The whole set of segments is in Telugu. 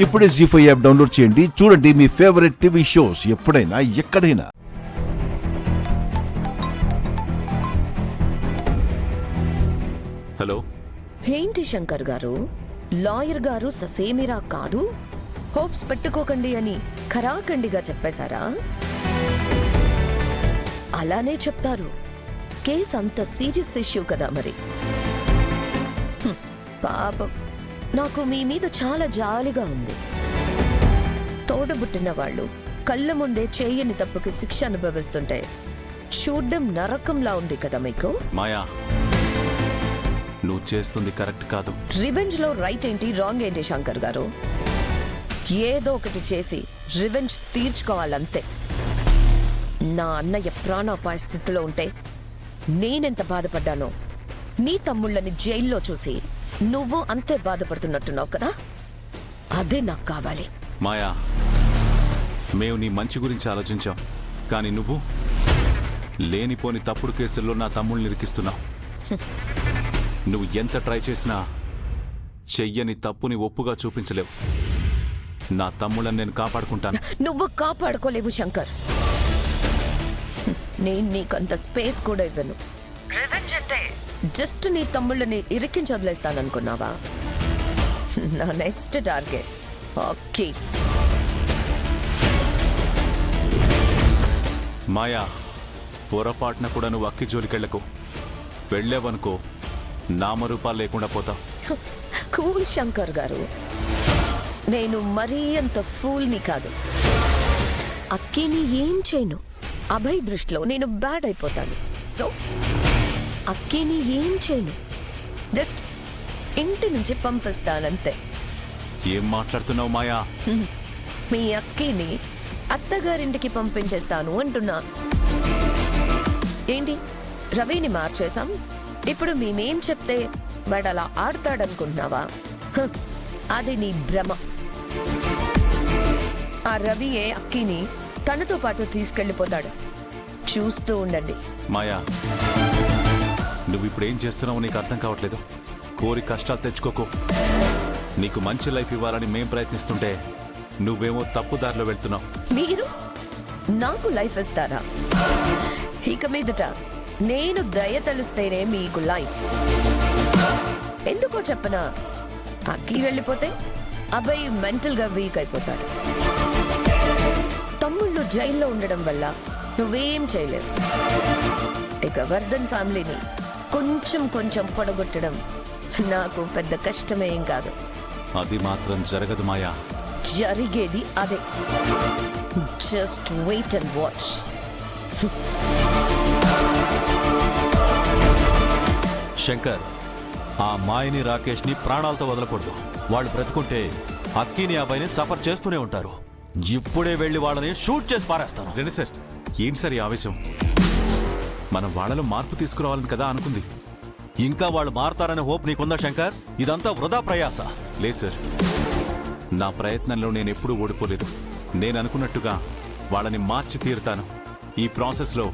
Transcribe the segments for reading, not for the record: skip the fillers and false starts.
ఇప్పుడే జీ5 యాప్ డౌన్లోడ్ చేయండి. చూడండి మీ ఫేవరెట్ టీవీ షోస్ ఎప్పుడైనా ఎక్కడైనా. హలో. ఏంటి శంకర్ గారు, లాయర్ గారు ససేమిరా కాదు, హోప్స్ పెట్టుకోకండి అని ఖరాఖండిగా చెప్పేశారా? అలానే చెప్తారు. కేసు అంత సీరియస్ ఇష్యూ కదా మరి. పాపం, నాకు మీ మీద చాలా జాలిగా ఉంది. తోడబుట్టిన వాళ్ళు కళ్ళ ముందే చేయని తప్పుకి శిక్ష అనుభవిస్తుంటే చూడ్డం నరకంలా ఉంది కదా మీకు. మాయా, నువ్వు చేస్తుంది కరెక్ట్ కాదు. రివెంజ్ లో రైట్ ఏంటి, రాంగ్ ఏంటి శంకర్ గారు? ఏదో ఒకటి చేసి రివెంజ్ తీర్చుకోవాలంతే. నా అన్నయ్య ప్రాణాపాయ స్థితిలో ఉంటే నేనెంత బాధపడ్డానో నీ తమ్ముళ్ళని జైల్లో చూసి నువ్వు అంతే బాధపడుతున్నట్టున్నావు కదా, అదే నాకు కావాలి. మాయా, మేము నీ మంచి గురించి ఆలోచించాం, కానీ నువ్వు లేనిపోని తప్పుడు కేసుల్లో నా తమ్ముళ్ళని ఇరికిస్తున్నావు. నువ్వు ఎంత ట్రై చేసినా చెయ్యని తప్పుని ఒప్పుగా చూపించలేవు. నా తమ్ముళ్ళని నేను కాపాడుకుంటాను. నువ్వు కాపాడుకోలేవు శంకర్. నేను నీకంత స్పేస్ కూడా ఇవ్వను. జస్ట్ నీ తమ్ముళ్ళని ఇరికించి వదిలేస్తాననుకున్నావా? నా నెక్స్ట్ టార్గెట్ ఓకే. మాయా, పొరపాటున కూడా నువ్వు అక్కి జోలికెళ్లకు. వెళ్ళావనుకో నామరూపాలు లేకుండా పోతావు. కూల్ శంకర్ గారు, నేను మరీ అంత ఫూల్ని కాదు. అక్కిని ఏం చేయను. అభయ్ దృష్టిలో నేను బ్యాడ్ అయిపోతాను. సో అక్కిని ఏం చేయను, జస్ట్ ఇంటి నుంచి పంపిస్తానంతే. ఏం మాట్లాడుతున్నావు మాయా? మీ అక్కిని అత్తగారింటికి పంపించేస్తాను అంటున్నా. ఏంటి, రవిని మార్చేశాం, ఇప్పుడు మేమేం చెప్తే వాడు అలా ఆడతాడనుకుంటున్నావా? అది నీ భ్రమ. ఆ రవియే అక్కిని తనతో పాటు తీసుకెళ్లిపోతాడు. చూస్తూ ఉండండి. మాయా, నువ్వు ఇప్పుడు ఏం చేస్తున్నావో నీకు అర్థం కావట్లేదు. కోరి కష్టాలు తెచ్చుకోకు. నీకు మంచి లైఫ్ ఇవ్వాలని మేం ప్రయత్నిస్తుంటే నువ్వేమో తప్పుదారిలో వెళ్తున్నావు. మీరు నాకు లైఫ్ ఇస్తారా? ఇక మీదట నేను దయ తలిస్తేనే మీకు లైఫ్. ఎందుకో చెప్పనా, అక్కి వెళ్ళిపోతే అబ్బాయి మెంటల్ గా వీక్ అయిపోతాడు. తమ్ముళ్ళు జైల్లో ఉండడం వల్ల నువ్వేం చేయలేవు. ఇక వర్ధన్ ఫ్యామిలీని కొంచెం కొంచెం పొడగొట్టడం నాకు పెద్ద కష్టమేం కాదు. అది మాత్రం జరగదు మాయా. జరిగేది అదే. Just wait and watch. Shankar, ఆ మాయని రాకేష్ని ప్రాణాలతో వదలకూడదు. వాళ్ళు బ్రతుకుంటే అక్కిని అబ్బాయిని సఫర్ చేస్తూనే ఉంటారు. ఇప్పుడే వెళ్ళి వాళ్ళని షూట్ చేసి పారేస్తాను. జని సార్, ఏంటి సార్ ఈ ఆవేశం? మనం వాళ్ళలో మార్పు తీసుకురావాలని కదా అనుకుంది. ఇంకా వాళ్ళు మారతారనే హోప్ నీకుందా శంకర్? ఇదంతా వృధా ప్రయాస. లేదు సార్, నా ప్రయత్నంలో నేను ఎప్పుడూ ఓడిపోలేదు. నేను అనుకున్నట్టుగా వాళ్ళని మార్చి తీరుతాను. ఈ ప్రాసెస్లో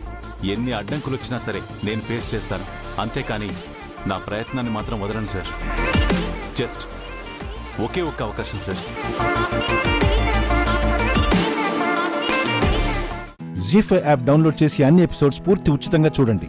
ఎన్ని అడ్డంకులు వచ్చినా సరే నేను ఫేస్ చేస్తాను. అంతేకాని నా ప్రయత్నాన్ని మాత్రం వదలను సార్. జస్ట్ ఒకే ఒక్క అవకాశం సార్. జీ5 యాప్ డౌన్లోడ్ చేసి అన్ని ఎపిసోడ్స్ పూర్తి ఉచితంగా చూడండి.